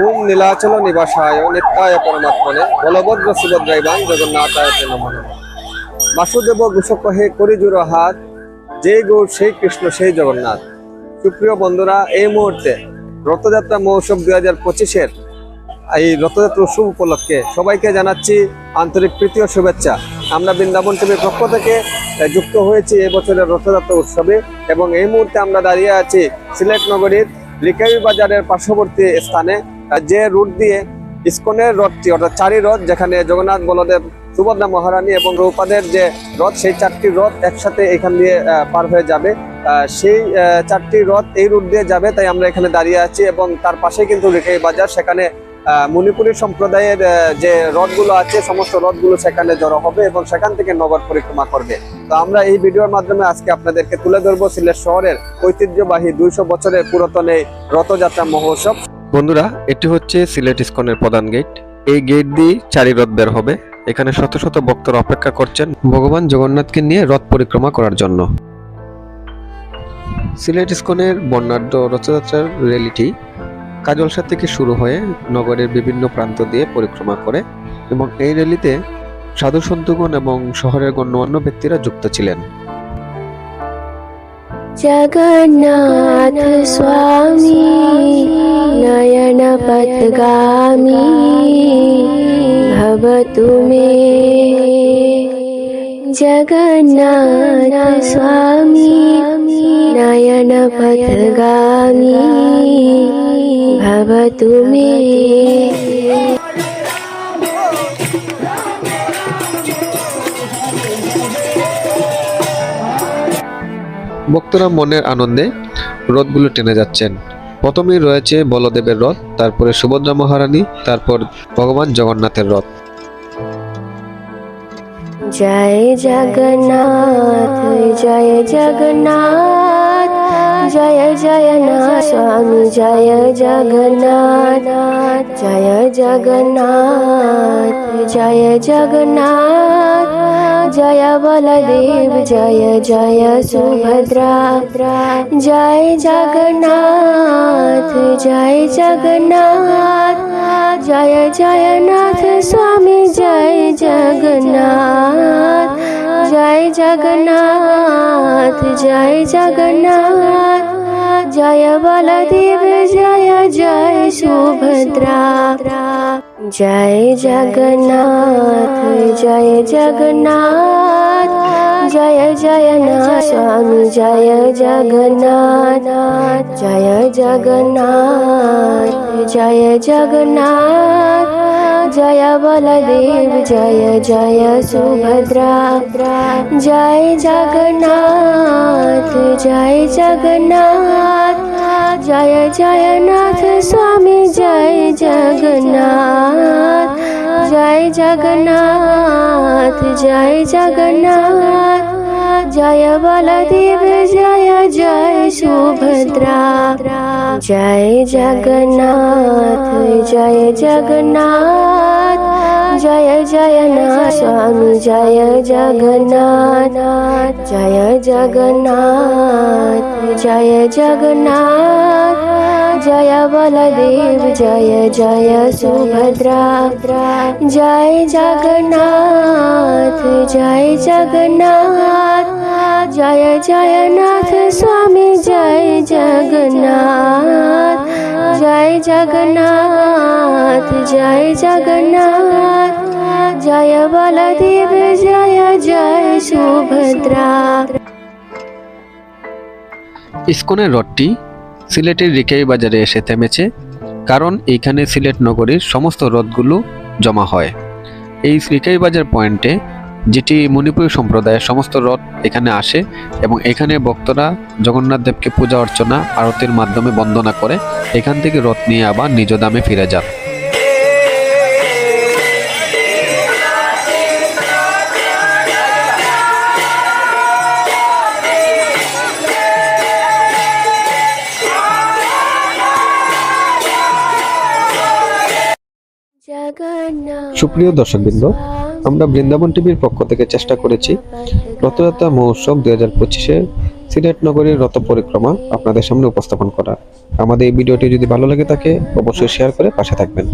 ওম নীলাচল নিবাসায় নিত্যায় পরমাত্মনে বলভদ্র সুভদ্রাইবাং জগন্নাথায় নমঃ। বাসুদেব ঘোষক হে করিজুর হাত, যে গৌর সেই কৃষ্ণ সেই জগন্নাথ। সুপ্রিয় বন্ধুরা, এই মুহূর্তে রথযাত্রা মহোৎসব 2025-এর এই রথযাত্রা উৎসব উপলক্ষে সবাইকে জানাচ্ছি আন্তরিক প্রীতি ও শুভেচ্ছা। আমরা বৃন্দাবন টিভির পক্ষ থেকে যুক্ত হয়েছি এবছরের রথযাত্রা উৎসবে এবং এই মুহূর্তে আমরা দাঁড়িয়ে আছি সিলেট নগরীর লিকাবি বাজারের পার্শ্ববর্তী স্থানে, যে রুট দিয়ে ইস্কনের রথটি অর্থাৎ চারি রথ, যেখানে জগন্নাথ, বলদেব, সুভদ্রা মহারানী এবং রৌপাদের যে রথ, সেই চারটি রথ একসাথে এখান দিয়ে পার হয়ে যাবে। সেই চারটি রথ এই রুট দিয়ে যাবে, তাই আমরা এখানে দাঁড়িয়ে আছি এবং তার পাশে কিন্তু লিকাবি বাজার, সেখানে মণিপুরী সম্প্রদায়ের যে রথগুলো আছে সমস্ত রথগুলো সেখানে জড়ো হবে এবং সেখান থেকে নগর পরিক্রমা করবে। তো আমরা এই ভিডিওর মাধ্যমে আজকে আপনাদেরকে তুলে ধরবো সিলেট শহরের ঐতিহ্যবাহী 200 বছরের পুরাতন এই রথযাত্রা মহোৎসব। বন্ধুরা, এটি হচ্ছে সিলেট ইস্কনের প্রধান গেট। এই গেট দিয়ে চারি রথ বের হবে। এখানে শত শত ভক্তরা অপেক্ষা করছেন ভগবান জগন্নাথকে নিয়ে রথ পরিক্রমা করার জন্য। সিলেট ইস্কনের বর্ণাঢ্য রথযাত্রার র্যালিটি কাজলসা থেকে শুরু হয়ে নগরের বিভিন্ন প্রান্ত দিয়ে পরিক্রমা করে এবং এই র্যালিতে সাধু সন্তগণ এবং শহরের গণ্যমান্য ব্যক্তিরা যুক্ত ছিলেন। জগন্নাথ স্বামী নয়ন পথগামী ভবতু মে। জগন্নাথ স্বামী নয়ন পথগামী ভবতু মে। ভক্তরা মনের আনন্দে রথগুলো টেনে যাচ্ছেন। প্রথমেই রয়েছে বলদেবের রথ, তারপরে সুভদ্রা মহারানী, তারপর ভগবান জগন্নাথের রথ। জয় জগন্নাথ জয় জগন্নাথ জয় জগন্নাথ স্বামী জয় জগন্নাথ জয় জগন্নাথ জয় জগন্নাথ জয় বলদেব জয় জয় সুভদ্রা জয় জগন্নাথ জয় জগন্নাথ জয় জগন্নাথ স্বামী জয় জগন্নাথ জয় জগন্নাথ জয় জগন্নাথ জয় বলদেব জয় জয় সুভদ্রা জয় জগন্নাথ জয় জগন্নাথ জয় জগন্নাথ স্বামী জয় জগন্নাথ জয় জগন্নাথ জয় জগন্নাথ জয় বলদেব জয় জয় সুভদ্রা জয় জগন্নাথ জয় জগন্নাথ জয় জগন্নাথ স্বামী জয় জগন্নাথ জয় জগন্নাথ জয় জগন্নাথ জয় বলদেব জয় জয় সুভদ্রা জয় জগন্নাথ জয় জগন্নাথ জয় জগন্নাথ স্বামী জয় জগন্নাথ জয় জগন্নাথ জয় জগন্নাথ জয় বলদেব জয় জয় সুভদ্রা জয় জগন্নাথ জয় জগন্নাথ জয় জগন্নাথ স্বামী জয় জগন্নাথ জয় জগন্নাথ জয় জগন্নাথ জয় বলদেব জয় জয় সুভদ্রা। ইস্কনের রথটি সিলেটের লিকাবি বাজারে এসে থেমেছে, কারণ এইখানে সিলেট নগরীর সমস্ত রথগুলো জমা হয়। এই লিকাবি বাজার পয়েন্টে যেটি মণিপুরী সম্প্রদায়ের সমস্ত রথ এখানে আসে এবং এখানে ভক্তরা জগন্নাথ দেবকে পূজা অর্চনা আরতির মাধ্যমে বন্দনা করে এখান থেকে রথ নিয়ে আবার নিজ ধামে ফিরে যান। সুপ্রিয় দর্শকবৃন্দ, আমরা বৃন্দাবন টিভির পক্ষ থেকে চেষ্টা করেছি রথযাত্রা মহোৎসব 2025-এ সিলেট নগরীর রথ পরিক্রমা আপনাদের সামনে উপস্থাপন করা। আমাদের এই ভিডিওটি যদি ভালো লেগে থাকে অবশ্যই শেয়ার করে পাশে থাকবেন।